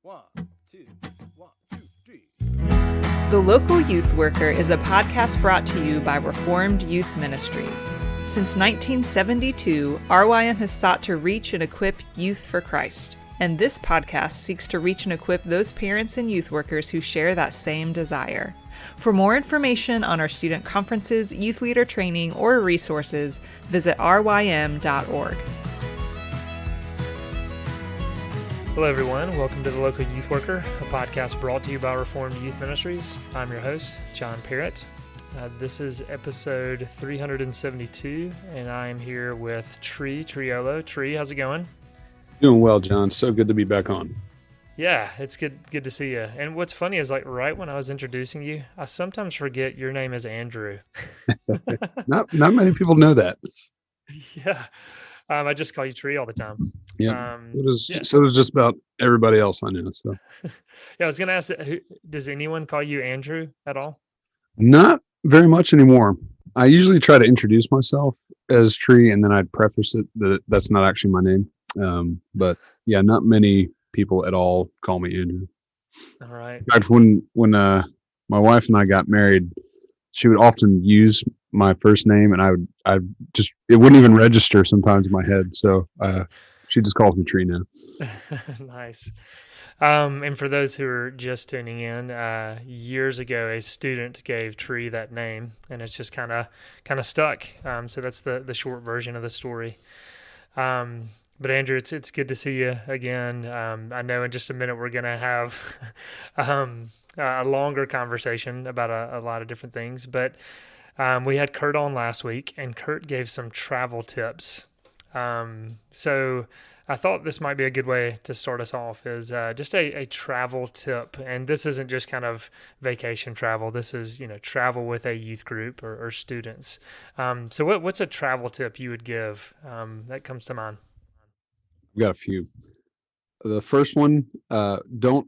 One, two, one, two, three. The Local Youth Worker is a podcast brought to you by Reformed Youth Ministries. Since 1972, RYM has sought to reach and equip youth for Christ, and this podcast seeks to reach and equip those parents and youth workers who share that same desire. For more information on our student conferences, youth leader training, or resources, visit rym.org. Hello, everyone. Welcome to The Local Youth Worker, a podcast brought to you by Reformed Youth Ministries. I'm your host, John Parrott. This is episode 372, and I am here with Tree Triolo. Tree, how's it going? Doing well, John. So good to be back on. Yeah, it's good to see you. And what's funny is, like, right when I was introducing you, I sometimes forget your name is Andrew. Not many people know that. Yeah. I just call you Tree all the time. Yeah. So does just about everybody else I know. So yeah, I was going to ask, does anyone call you Andrew at all? Not very much anymore. I usually try to introduce myself as Tree, and then I'd preface it that that's not actually my name. But yeah, not many people at all call me Andrew. All right. In fact, when my wife and I got married, she would often use my first name, and it wouldn't even register sometimes in my head. So she just calls me Tree now. Nice. And for those who are just tuning in, years ago, a student gave Tree that name, and it's just kind of stuck. So that's the short version of the story. But Andrew, it's good to see you again. I know in just a minute we're going to have a longer conversation about a lot of different things, but we had Kurt on last week, and Kurt gave some travel tips. So I thought this might be a good way to start us off, is just a travel tip. And this isn't just kind of vacation travel. This is, travel with a youth group or students. So what's a travel tip you would give that comes to mind? I've got a few. The first one, don't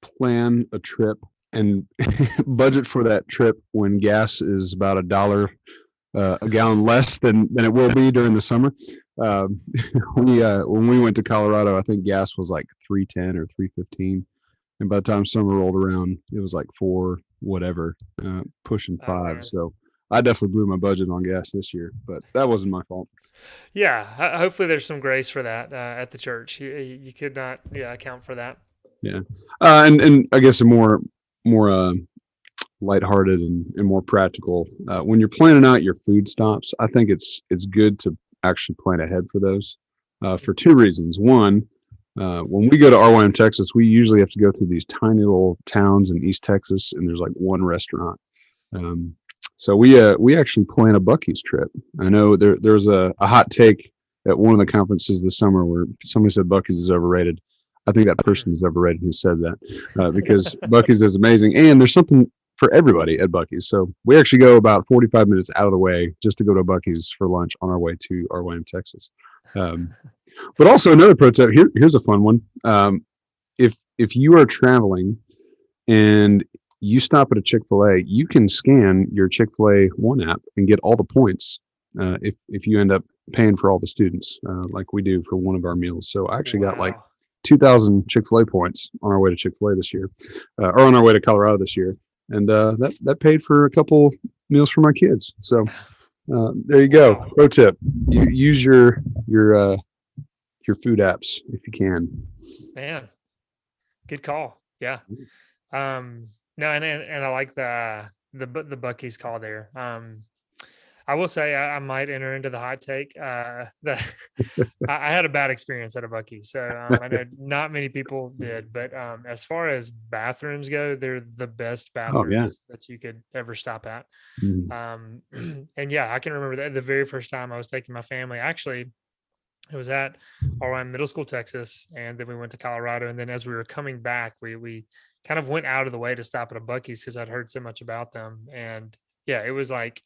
plan a trip and budget for that trip when gas is about $1 a gallon less than it will be during the summer. When we went to Colorado, I think gas was like $3.10 or $3.15, and by the time summer rolled around, it was like $4 whatever, pushing $5. So I definitely blew my budget on gas this year, but that wasn't my fault. Yeah, hopefully there's some grace for that at the church. You could not account for that. Yeah, and I guess a more lighthearted and more practical. When you're planning out your food stops, I think it's good to actually plan ahead for those for two reasons. One, when we go to RYM, Texas, we usually have to go through these tiny little towns in East Texas, and there's like one restaurant. So we actually plan a Buc-ee's trip. I know there's a hot take at one of the conferences this summer where somebody said Buc-ee's is overrated. I think that person is overrated who said that because Buc-ee's is amazing, and there's something for everybody at Buc-ee's. So we actually go about 45 minutes out of the way just to go to Buc-ee's for lunch on our way to RYM, Texas. But also another pro tip, here's a fun one. If you are traveling and you stop at a Chick-fil-A, you can scan your Chick-fil-A One app and get all the points if you end up paying for all the students like we do for one of our meals. So I actually got like 2,000 Chick-fil-A points on our way to Chick-fil-A this year, or on our way to Colorado this year. And that paid for a couple meals for my kids. So there you go. Wow. Pro tip: you use your food apps if you can. Man, good call. Yeah. No, and I like the Buc-ee's call there. I will say I might enter into the hot take. I had a bad experience at a Buc-ee's, so I know not many people did. But as far as bathrooms go, they're the best bathrooms that you could ever stop at. Mm-hmm. And yeah, I can remember that the very first time I was taking my family. Actually, it was at RYM Middle School, Texas, and then we went to Colorado. And then as we were coming back, we kind of went out of the way to stop at a Buc-ee's because I'd heard so much about them. And yeah, it was like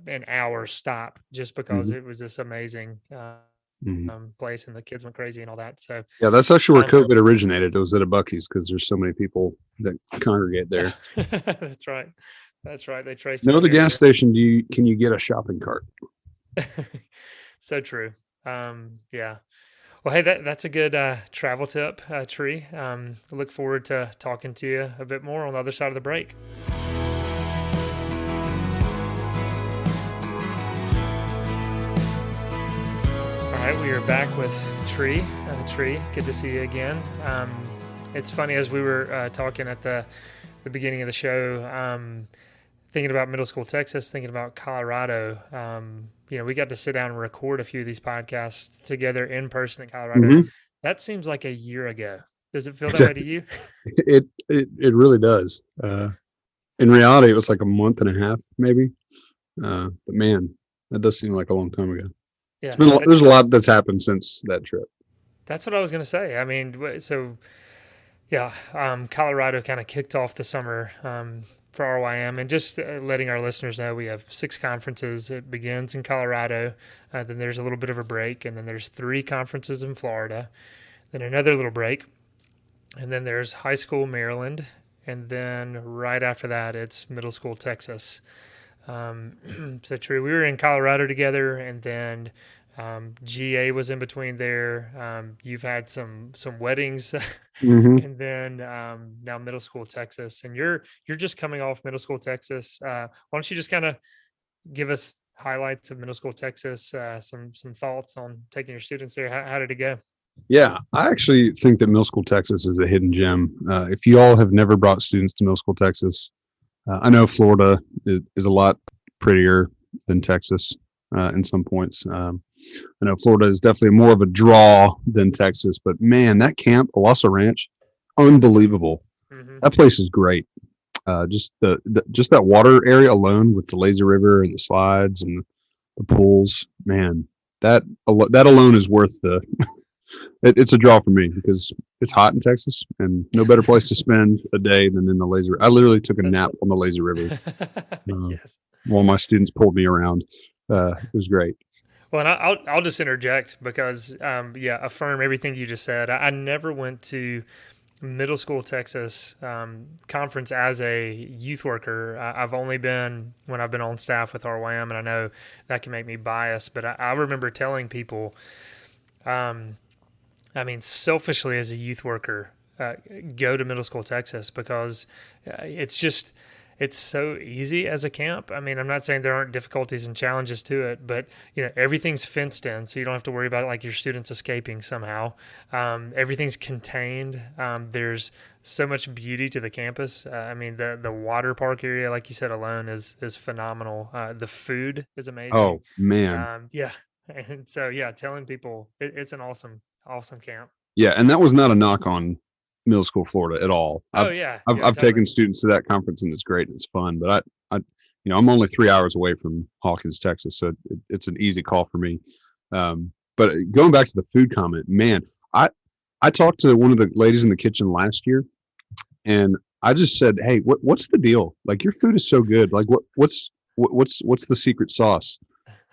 an hour stop just because it was this amazing place, and the kids went crazy and all that. So yeah, that's actually where COVID originated. It was at a Buc-ee's because there's so many people that congregate there. That's right. They traced. No, the gas station. Can you get a shopping cart? So true. Yeah. Well, hey, that's a good travel tip, Tree. Look forward to talking to you a bit more on the other side of the break. All right, we are back with Tree. Tree, good to see you again. It's funny, as we were talking at the beginning of the show, thinking about middle school Texas, thinking about Colorado. We got to sit down and record a few of these podcasts together in person in Colorado. Mhm. That seems like a year ago. Does it feel that way to you? It really does. In reality, it was like a month and a half, maybe. But man, that does seem like a long time ago. Yeah, There's a lot that's happened since that trip. that's what I was going to say. I mean, so yeah, Colorado kind of kicked off the summer for RYM, and just letting our listeners know we have 6 conferences. It begins in Colorado, then there's a little bit of a break, and then there's 3 conferences in Florida, then another little break, and then there's high school Maryland, and then right after that it's middle school Texas. So true. We were in Colorado together, and then GA was in between there. You've had some weddings, Mhm. and then now middle school Texas, and you're just coming off middle school Texas. Why don't you just kind of give us highlights of middle school Texas, some thoughts on taking your students there? How did it go? Yeah, I actually think that middle school Texas is a hidden gem. If you all have never brought students to middle school Texas, I know Florida is a lot prettier than Texas in some points. I know Florida is definitely more of a draw than Texas, but man, that camp, Owasso Ranch, unbelievable. Mm-hmm. That place is great. Just just that water area alone, with the lazy river and the slides and the pools, man, that alone is worth the. It's a draw for me because it's hot in Texas, and no better place to spend a day than in the lazy. I literally took a nap on the lazy river Yes. while my students pulled me around. It was great. Well, and I'll just interject because affirm everything you just said. I never went to middle school Texas conference as a youth worker. I've only been when I've been on staff with RYM, and I know that can make me biased, but I remember telling people, selfishly as a youth worker, go to middle school Texas because it's so easy as a camp. I mean, I'm not saying there aren't difficulties and challenges to it, but everything's fenced in, so you don't have to worry about like your students escaping somehow. Everything's contained. There's so much beauty to the campus. The water park area, like you said, alone is phenomenal. The food is amazing. Oh man, And so telling people it's an awesome camp. yeah, and that was not a knock on middle school Florida at all. I've Totally. taken students to that conference, and it's great and it's fun. But I'm only 3 hours away from Hawkins, Texas, so it's an easy call for me. But going back to the food comment, man, I talked to one of the ladies in the kitchen last year, and I just said, "Hey, what's the deal? Like, your food is so good. Like, what's the secret sauce?"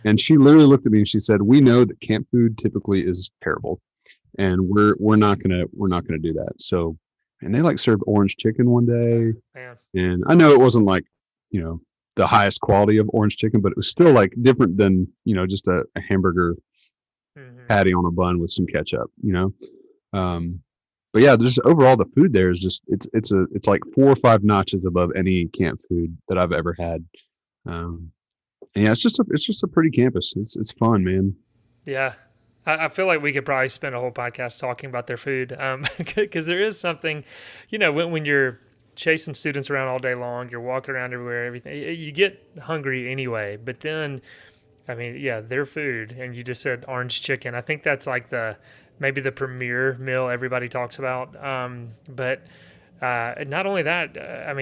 And she literally looked at me and she said, "We know that camp food typically is terrible, and we're not gonna do that." So, and they like served orange chicken one day, Man. and I know it wasn't like the highest quality of orange chicken, but it was still like different than just a hamburger Mm-hmm. patty on a bun with some ketchup. But yeah, there's overall the food there is just it's like 4 or 5 notches above any camp food that I've ever had. And yeah, it's just a pretty campus. It's fun, man. Yeah. I feel like we could probably spend a whole podcast talking about their food, because there is something, when you're chasing students around all day long, you're walking around everywhere, everything, you get hungry anyway. But then, their food, and you just said orange chicken. I think that's like maybe the premier meal everybody talks about. But not only that,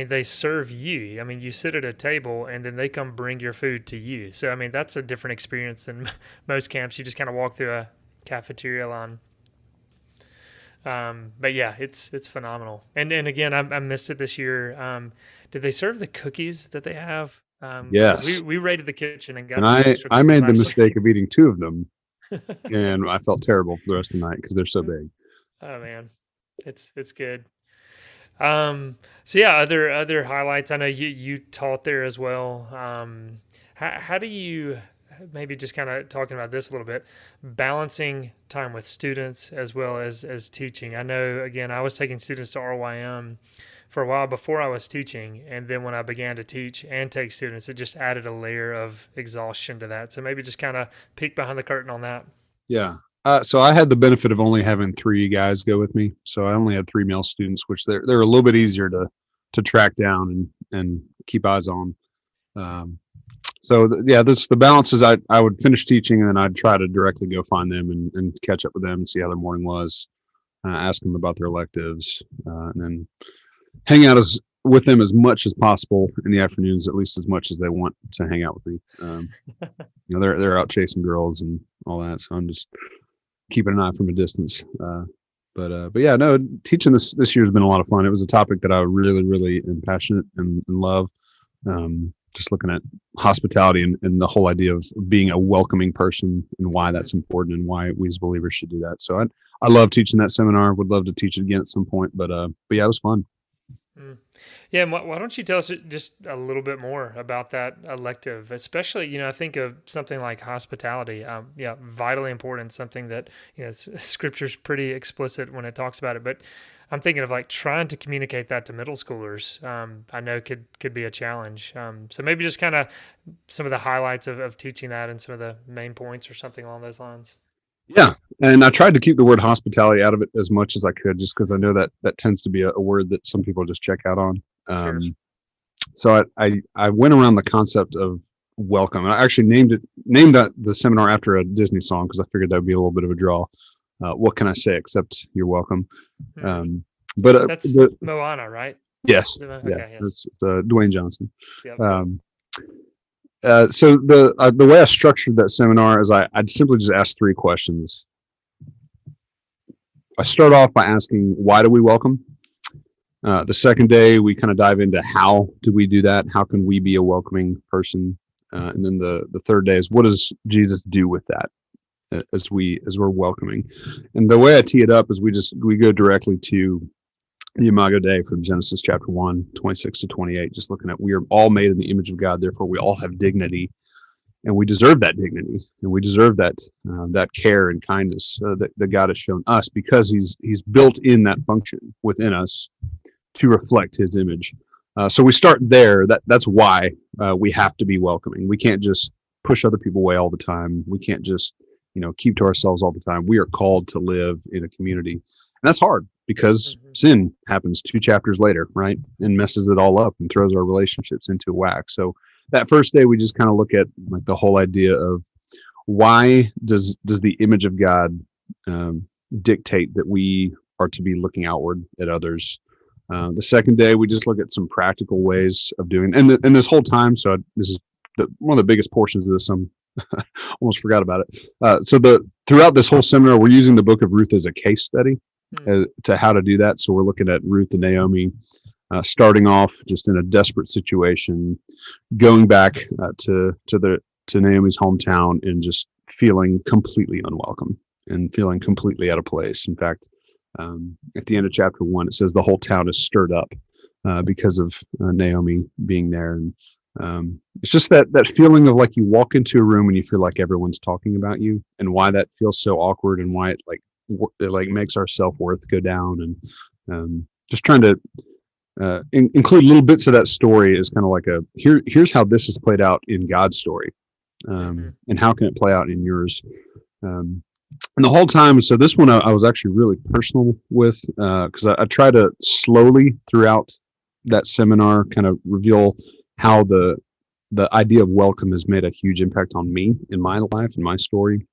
they serve you. You sit at a table and then they come bring your food to you. So, that's a different experience than most camps. You just kind of walk through a cafeteria line. But yeah, it's phenomenal. And again, I missed it this year. Did they serve the cookies that they have? Yes. We raided the kitchen and got. And I made the mistake of eating 2 of them, and I felt terrible for the rest of the night because they're so big. Oh man, it's good. Other highlights. I know you taught there as well. How do you maybe just kind of talking about this a little bit, balancing time with students as well as teaching. I know, again, I was taking students to RYM for a while before I was teaching. And then when I began to teach and take students, it just added a layer of exhaustion to that. So maybe just kind of peek behind the curtain on that. Yeah. So I had the benefit of only having 3 guys go with me. So I only had 3 male students, which they're a little bit easier to track down and keep eyes on. That's the balance is I would finish teaching and then I'd try to directly go find them and catch up with them and see how their morning was, ask them about their electives, and then hang out with them as much as possible in the afternoons, at least as much as they want to hang out with me. They're out chasing girls and all that. So I'm just keeping an eye from a distance. But yeah, no, teaching this year has been a lot of fun. It was a topic that I really, really am passionate and love. Just looking at hospitality and the whole idea of being a welcoming person and why that's important and why we as believers should do that. So I love teaching that seminar. Would love to teach it again at some point, but yeah, it was fun. Yeah, and why don't you tell us just a little bit more about that elective, especially, I think of something like hospitality. Vitally important, something that, Scripture's pretty explicit when it talks about it, but I'm thinking of like trying to communicate that to middle schoolers. I know could be a challenge. So maybe just kind of some of the highlights of teaching that and some of the main points or something along those lines. Yeah. And I tried to keep the word hospitality out of it as much as I could, just because I know that tends to be a word that some people just check out on. Sure. So I went around the concept of welcome, and I actually named the seminar after a Disney song because I figured that would be a little bit of a draw. What can I say except you're welcome? But that's Moana, right? Yes. Okay, yeah. yes. It's Dwayne Johnson. Yep. So the way I structured that seminar is I'd simply just ask 3 questions. I start off by asking, why do we welcome? The second day, we kind of dive into how do we do that? How can we be a welcoming person? And then the third day is, what does Jesus do with that as we're welcoming? And the way I tee it up is we go directly to the Imago Dei from Genesis chapter 1, 26 to 28, just looking at we are all made in the image of God, therefore we all have dignity, and we deserve that dignity, and we deserve that care and kindness that God has shown us, because he's built in that function within us to reflect his image. So we start there. That's why we have to be welcoming. We can't just push other people away all the time. We can't just keep to ourselves all the time. We are called to live in a community, and that's hard because sin happens 2 chapters later, right? And messes it all up and throws our relationships into whack. So that first day, we just kind of look at like the whole idea of why does the image of God dictate that we are to be looking outward at others. The second day, we just look at some practical ways of doing, and this whole time. So this is one of the biggest portions of this. Almost forgot about it. Throughout this whole seminar, we're using the book of Ruth as a case study to how to do that. So we're looking at Ruth and Naomi starting off just in a desperate situation, going back to Naomi's hometown and just feeling completely unwelcome and feeling completely out of place. In fact, at the end of chapter 1, it says the whole town is stirred up because of Naomi being there. And it's just that feeling of like you walk into a room and you feel like everyone's talking about you, and why that feels so awkward, and why it makes our self-worth go down. And just trying to include little bits of that story is kind of like here's how this is played out in God's story, and how can it play out in yours. And the whole time, so this one I was actually really personal with, because I try to slowly throughout that seminar kind of reveal how the idea of welcome has made a huge impact on me in my life and my story.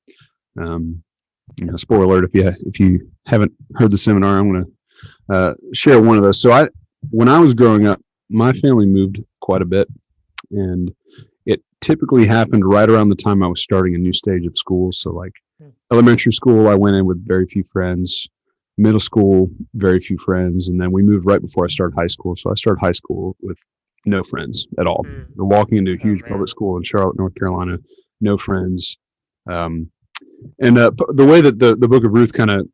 Spoiler alert, if you haven't heard the seminar, I'm going to share one of those. So when I was growing up, my family moved quite a bit, and it typically happened right around the time I was starting a new stage of school. So like elementary school, I went in with very few friends. Middle school, very few friends. And then we moved right before I started high school. So I started high school with no friends at all. Walking into a huge public school in Charlotte, North Carolina, no friends. And the way that the book of Ruth kind of,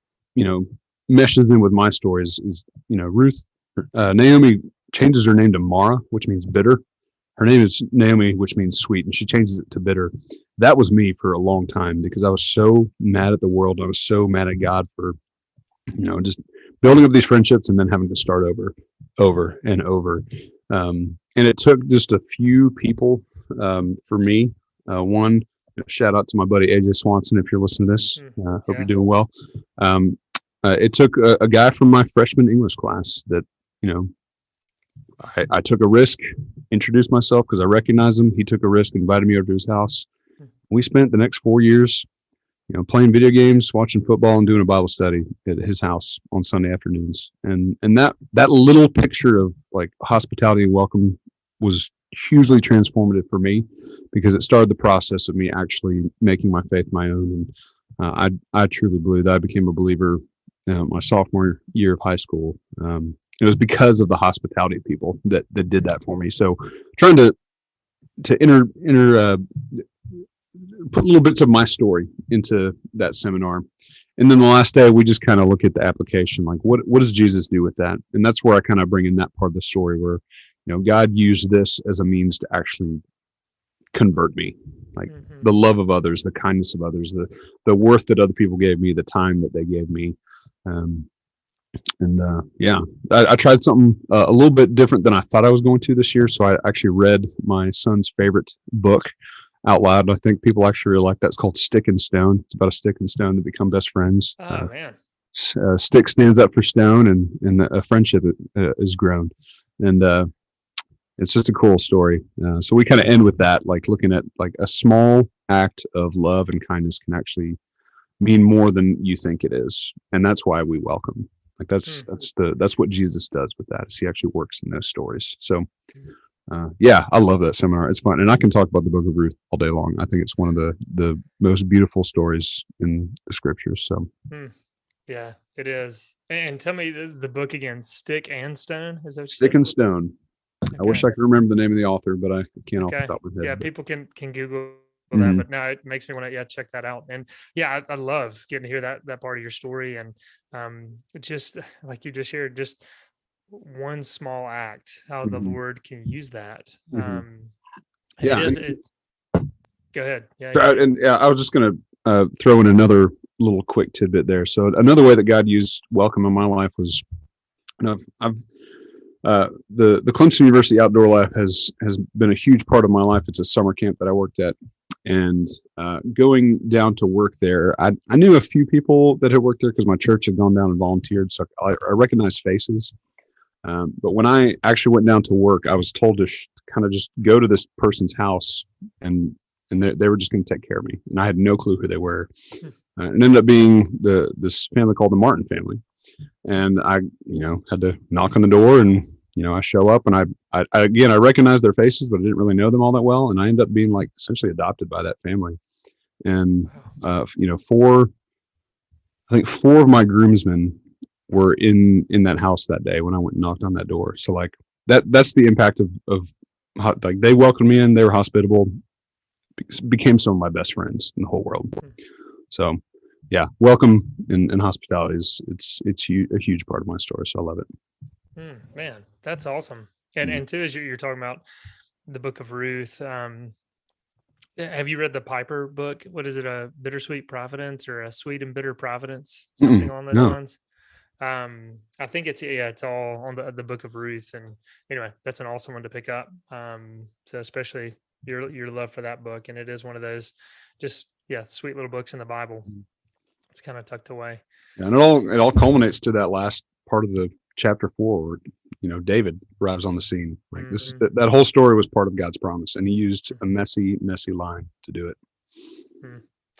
meshes in with my stories is Ruth, Naomi changes her name to Mara, which means bitter. Her name is Naomi, which means sweet, and she changes it to bitter. that was me for a long time because I was so mad at the world. I was so mad at God for, just building up these friendships and then having to start over and over. And it took just a few people for me. One, shout out to my buddy AJ Swanson if you're listening to this. Hope you're doing well. It took a guy from my freshman English class that, I took a risk, introduced myself because I recognized him. He took a risk, invited me over to his house. We spent the next 4 years, playing video games, watching football, and doing a Bible study at his house on Sunday afternoons. And that little picture of like hospitality and welcome was hugely transformative for me because it started the process of me actually making my faith my own. And I truly believe that I became a believer my sophomore year of high school. It was because of the hospitality people that did that for me. So trying to put little bits of my story into that seminar. And then the last day, we just kind of look at the application, like what does Jesus do with that? And that's where I kind of bring in that part of the story where, God used this as a means to actually convert me, like the love of others, the kindness of others, the worth that other people gave me, the time that they gave me. I tried something a little bit different than I thought I was going to this year. So I actually read my son's favorite book out loud. I think people actually really like that. It's called Stick and Stone. It's about a stick and stone that become best friends. Oh, man. Stick stands up for stone and a friendship is grown. And it's just a cool story. So we kind of end with that, like looking at like a small act of love and kindness can actually mean more than you think it is. And that's why we welcome. Like that's what Jesus does with that, is he actually works in those stories. So I love that seminar. It's fun. And I can talk about the book of Ruth all day long. I think it's one of the most beautiful stories in the scriptures. So yeah, it is. And tell me the book again, Stick and Stone. Is that what you Stick said? and Stone. Okay. I wish I could remember the name of the author, but I can't off the top of my head. Yeah, people can Google that, but now it makes me want to check that out. And I love getting to hear that part of your story. And just like you just shared, just one small act, how the Lord can use that. Go ahead. I was just going to throw in another little quick tidbit there. So another way that God used welcome in my life was, I've the Clemson University Outdoor Lab has been a huge part of my life. It's a summer camp that I worked at, and going down to work there, I knew a few people that had worked there because my church had gone down and volunteered, so I recognized faces. But when I actually went down to work, I was told to kind of just go to this person's house, and they were just going to take care of me, and I had no clue who they were. It ended up being this family called the Martin family. And I, had to knock on the door, and, I show up, and I recognized their faces, but I didn't really know them all that well. And I ended up being like essentially adopted by that family. And, four of my groomsmen were in that house that day when I went and knocked on that door. So like that's the impact of like they welcomed me in, they were hospitable, became some of my best friends in the whole world. So yeah, welcome and hospitality it's a huge part of my story. So I love it. Man, that's awesome. And too, as you're talking about the book of Ruth, have you read the Piper book? What is it? A Bittersweet Providence or a Sweet and Bitter Providence? Something along those lines. I think it's all on the book of Ruth. And anyway, that's an awesome one to pick up. So especially your love for that book. And it is one of those just, sweet little books in the Bible. It's kind of tucked away. Yeah, and it all culminates to that last part of the chapter 4 where, David arrives on the scene. Like this, that whole story was part of God's promise, and he used a messy line to do it.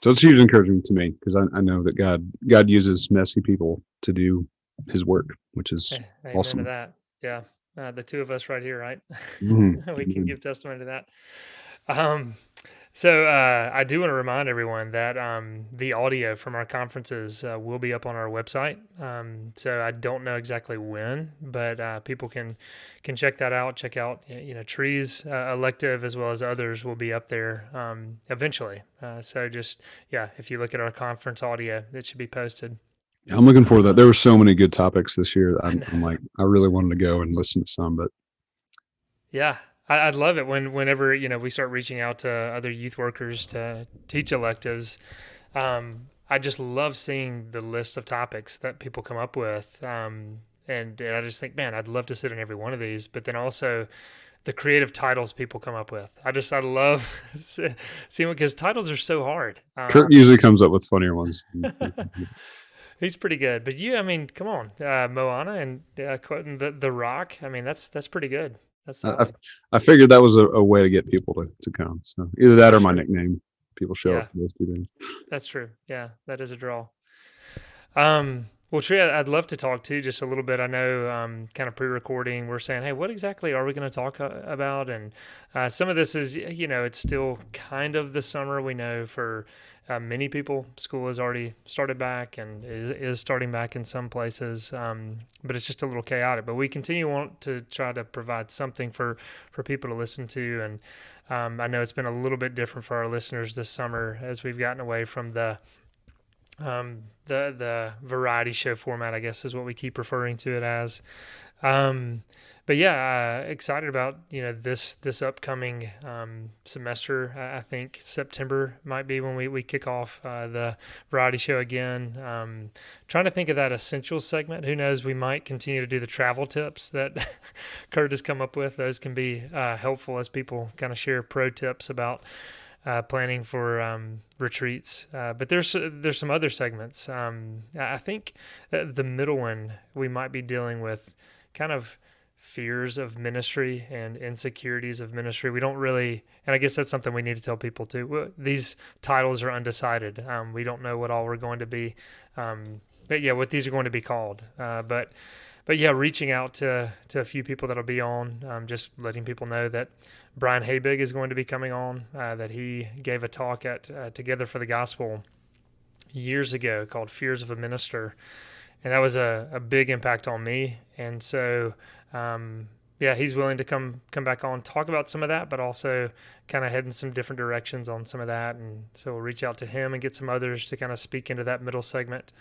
So it's huge encouragement to me because I know that God uses messy people to do his work, which is awesome. To that. Yeah. The two of us right here, right? We can give testimony to that. So I do want to remind everyone that the audio from our conferences will be up on our website. So I don't know exactly when, but people can check that out. Check out, Tree's elective as well as others will be up there eventually. So just, if you look at our conference audio, it should be posted. Yeah, I'm looking forward to that. There were so many good topics this year. I'm like, I really wanted to go and listen to some, but. Yeah. I'd love it whenever, we start reaching out to other youth workers to teach electives. I just love seeing the list of topics that people come up with. And I just think, man, I'd love to sit in every one of these, but then also the creative titles people come up with. I love seeing, because titles are so hard. Kurt usually comes up with funnier ones. He's pretty good, but I mean, come on, Moana and quoting the Rock. I mean, that's pretty good. That's solid. I figured that was a way to get people to come. So either that or my nickname. People show up for those two things. That's true. Yeah, that is a draw. Well, Trey, I'd love to talk to you just a little bit. I know kind of pre-recording, we're saying, hey, what exactly are we going to talk about? And some of this is, it's still kind of the summer. We know for many people, school has already started back and is starting back in some places, but it's just a little chaotic. But we want to try to provide something for people to listen to. And I know it's been a little bit different for our listeners this summer as we've gotten away from the variety show format, I guess, is what we keep referring to it as. But yeah, excited about, this upcoming semester. I think September might be when we kick off the variety show again. Trying to think of that essential segment. Who knows? We might continue to do the travel tips that Kurt has come up with. Those can be helpful as people kind of share pro tips about planning for retreats, but there's some other segments. I think the middle one, we might be dealing with kind of fears of ministry and insecurities of ministry. We don't really, and I guess that's something we need to tell people too. These titles are undecided. We don't know what all we're going to be, but yeah, what these are going to be called. But yeah, reaching out to a few people that'll be on, just letting people know that Brian Habig is going to be coming on, that he gave a talk at Together for the Gospel years ago called Fears of a Minister. And that was a big impact on me. And so, he's willing to come back on, talk about some of that, but also kind of head in some different directions on some of that. And so we'll reach out to him and get some others to kind of speak into that middle segment.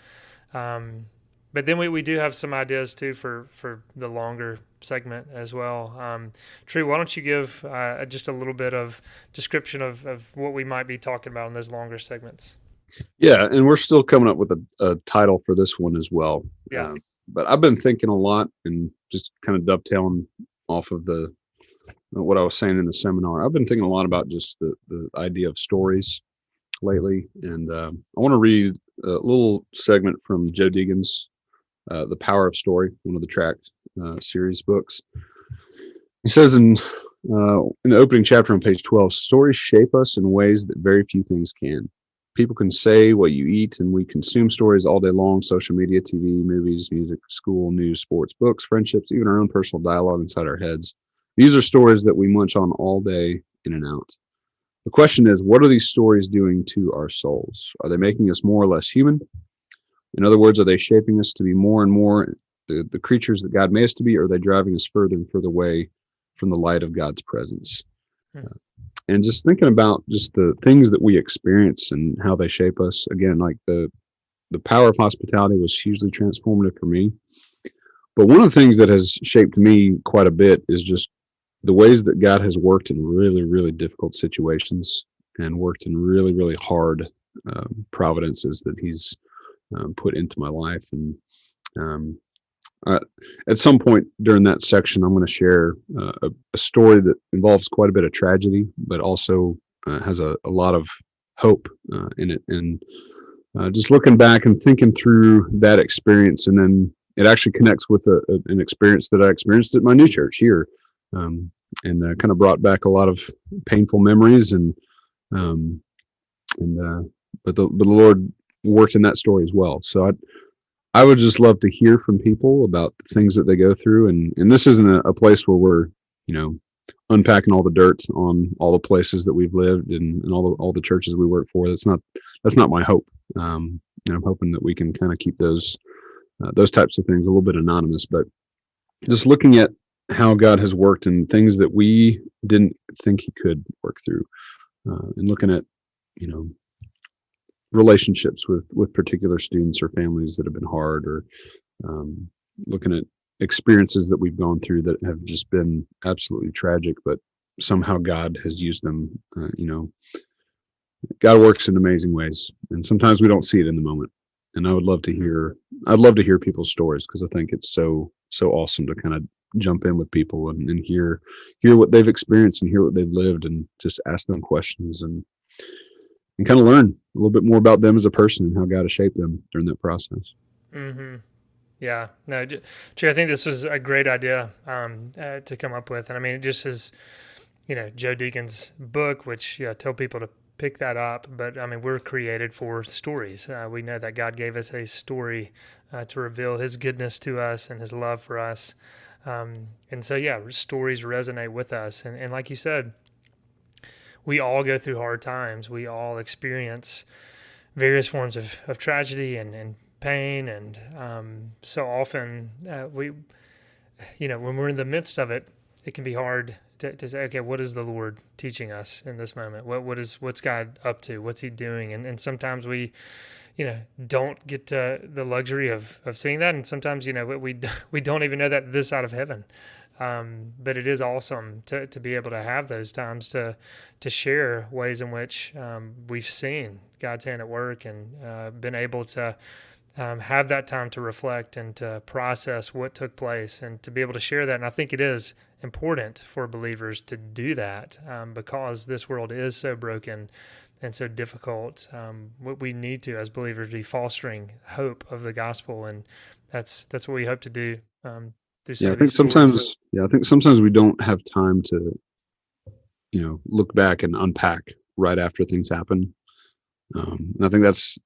But then we do have some ideas too for the longer segment as well. True, why don't you give just a little bit of description of what we might be talking about in those longer segments? Yeah, and we're still coming up with a title for this one as well. Yeah. But I've been thinking a lot and just kind of dovetailing off of what I was saying in the seminar. I've been thinking a lot about just the idea of stories lately. And I want to read a little segment from Joe Deegan's The Power of Story, one of the track series books. He says in the opening chapter on page 12, stories shape us in ways that very few things can. People can say what you eat, and we consume stories all day long: social media, TV, movies, music, school, news, sports, books, friendships, even our own personal dialogue inside our heads. These are stories that we munch on all day, in and out. The question is, what are these stories doing to our souls? Are they making us more or less human? In other words, are they shaping us to be more and more the creatures that God made us to be, or are they driving us further and further away from the light of God's presence? And just thinking about just the things that we experience and how they shape us. Again, like the power of hospitality was hugely transformative for me. But one of the things that has shaped me quite a bit is just the ways that God has worked in really, really difficult situations and worked in really, really hard providences that he's put into my life. And at some point during that section, I'm going to share a story that involves quite a bit of tragedy, but also has a lot of hope in it. And just looking back and thinking through that experience, and then it actually connects with an experience that I experienced at my new church here, and kind of brought back a lot of painful memories. But the Lord worked in that story as well. So I would just love to hear from people about the things that they go through. And this isn't a place where we're, unpacking all the dirt on all the places that we've lived and all the churches we work for. That's not my hope. And I'm hoping that we can kind of keep those types of things a little bit anonymous, but just looking at how God has worked in things that we didn't think he could work through, and looking at, relationships with particular students or families that have been hard, or looking at experiences that we've gone through that have just been absolutely tragic, but somehow God has used them. God works in amazing ways, and sometimes we don't see it in the moment. And I'd love to hear people's stories, because I think it's so awesome to kind of jump in with people and hear what they've experienced and hear what they've lived, and just ask them questions and kind of learn a little bit more about them as a person and how God has shaped them during that process. Mm-hmm. Yeah, no, Trey, I think this was a great idea to come up with. And I mean, it just is, Joe Deacon's book, which tell people to pick that up. But I mean, we're created for stories. We know that God gave us a story to reveal his goodness to us and his love for us. And so, stories resonate with us. And like you said, we all go through hard times. We all experience various forms of tragedy and pain. And so often when we're in the midst of it, it can be hard to say, okay, what is the Lord teaching us in this moment? What's God up to? What's he doing? And sometimes we, don't get the luxury of seeing that. And sometimes, we don't even know that this side of heaven. But it is awesome to be able to have those times to share ways in which we've seen God's hand at work, and been able to have that time to reflect and to process what took place, and to be able to share that. And I think it is important for believers to do that because this world is so broken and so difficult. What we need to, as believers, be fostering hope of the gospel, and that's what we hope to do. I think sometimes we don't have time to, look back and unpack right after things happen. And I think that's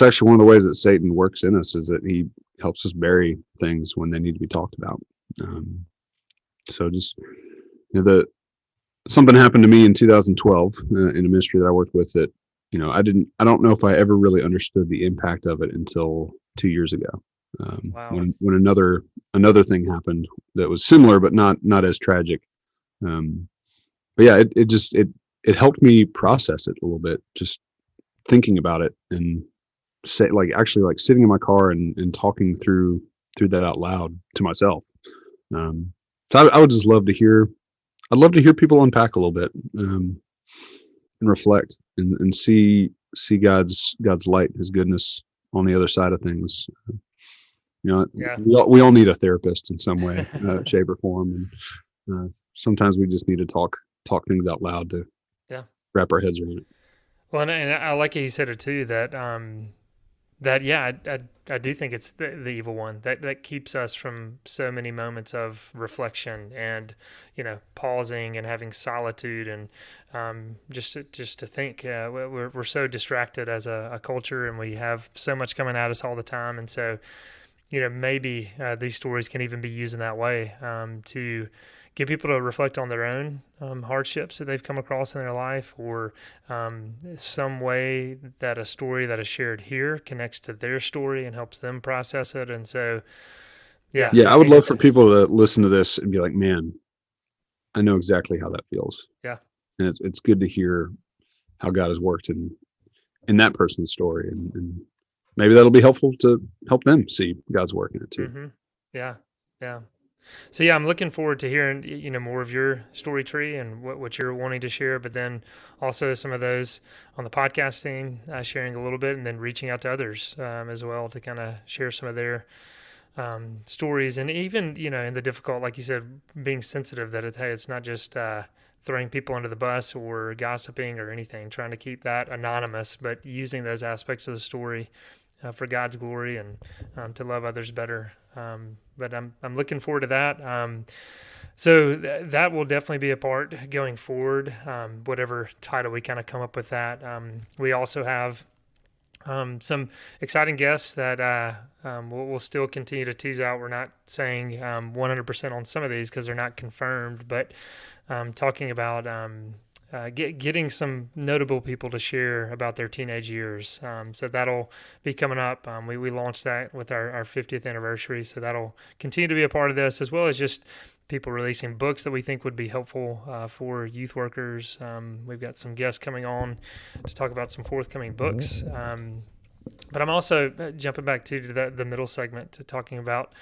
actually one of the ways that Satan works in us, is that he helps us bury things when they need to be talked about. So just, something happened to me in 2012 in a ministry that I worked with that, I don't know if I ever really understood the impact of it until 2 years ago. Wow. When another thing happened that was similar but not as tragic. But yeah, it helped me process it a little bit, just thinking about it, and actually sitting in my car and talking through that out loud to myself. So I would just love to hear. I'd love to hear people unpack a little bit and reflect and see God's light, his goodness on the other side of things. We all need a therapist in some way, shape or form, and sometimes we just need to talk things out loud to wrap our heads around it. Well, and I like how you said it too, that I do think it's the evil one that keeps us from so many moments of reflection and pausing and having solitude, and just to think. We're so distracted as a culture, and we have so much coming at us all the time, and so maybe these stories can even be used in that way to get people to reflect on their own hardships that they've come across in their life, or some way that a story that is shared here connects to their story and helps them process it. And so, I would love for people to listen to this and be like, man, I know exactly how that feels. Yeah. And it's good to hear how God has worked in that person's story, and maybe that'll be helpful to help them see God's work in it too. Mm-hmm. Yeah. So I'm looking forward to hearing more of your story tree and what you're wanting to share, but then also some of those on the podcast team sharing a little bit, and then reaching out to others as well to kind of share some of their stories, and even in the difficult, like you said, being sensitive that it's not just throwing people under the bus or gossiping or anything, trying to keep that anonymous, but using those aspects of the story for God's glory and to love others better. But I'm looking forward to that. So that will definitely be a part going forward, whatever title we kind of come up with that. We also have some exciting guests that we'll still continue to tease out. We're not saying 100% on some of these because they're not confirmed, but talking about getting some notable people to share about their teenage years. So that'll be coming up. We launched that with our 50th anniversary. So that'll continue to be a part of this, as well as just people releasing books that we think would be helpful for youth workers. We've got some guests coming on to talk about some forthcoming books. But I'm also jumping back to the middle segment to talking about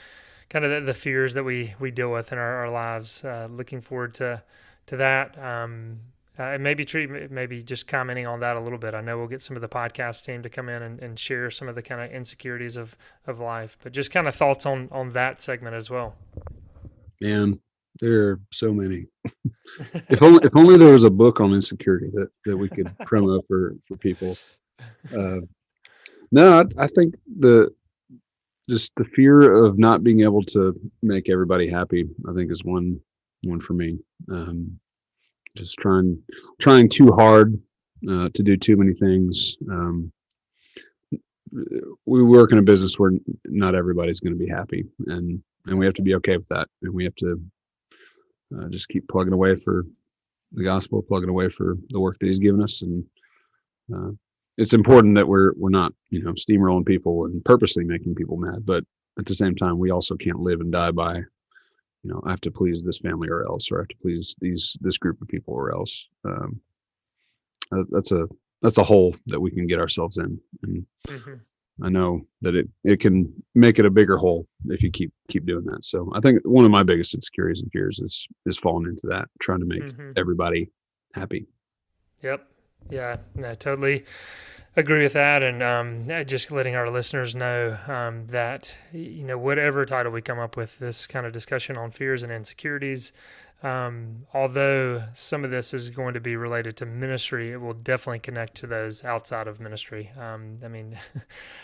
kind of the fears that we deal with in our lives. Looking forward to that. And maybe just commenting on that a little bit. I know we'll get some of the podcast team to come in and share some of the kind of insecurities of life, but just kind of thoughts on that segment as well. Man, there are so many. if only there was a book on insecurity that we could promo for people. No, I think just the fear of not being able to make everybody happy, I think, is one for me. Just trying too hard to do too many things. We work in a business where not everybody's going to be happy, and we have to be okay with that, and we have to just keep plugging away for the gospel, plugging away for the work that he's given us. And it's important that we're not, steamrolling people and purposely making people mad, but at the same time, we also can't live and die by, I have to please this family or else, or I have to please this group of people or else. That's a hole that we can get ourselves in. And I know that it can make it a bigger hole if you keep doing that. So I think one of my biggest insecurities and fears is falling into that, trying to make everybody happy. Yep. Yeah, no, totally agree with that. And just letting our listeners know that, whatever title we come up with, this kind of discussion on fears and insecurities, although some of this is going to be related to ministry, it will definitely connect to those outside of ministry.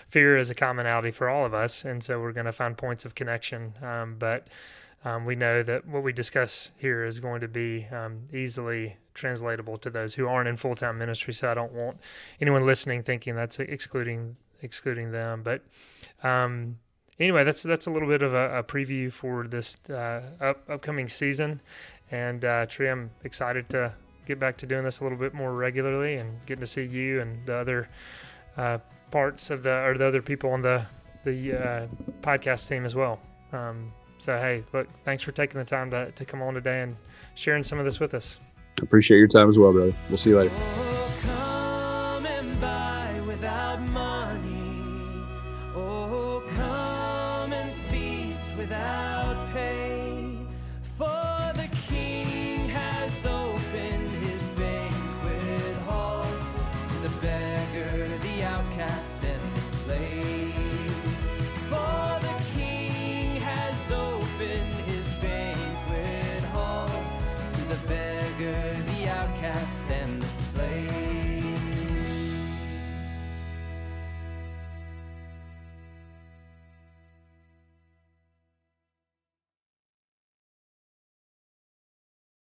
Fear is a commonality for all of us, and so we're going to find points of connection. But we know that what we discuss here is going to be easily translatable to those who aren't in full-time ministry. So I don't want anyone listening thinking that's excluding them. But anyway, that's a little bit of a preview for this upcoming season. And Tree, I'm excited to get back to doing this a little bit more regularly and getting to see you and the other parts of the other people on the podcast team as well. So, hey, look, thanks for taking the time to come on today and sharing some of this with us. I appreciate your time as well, brother. We'll see you later.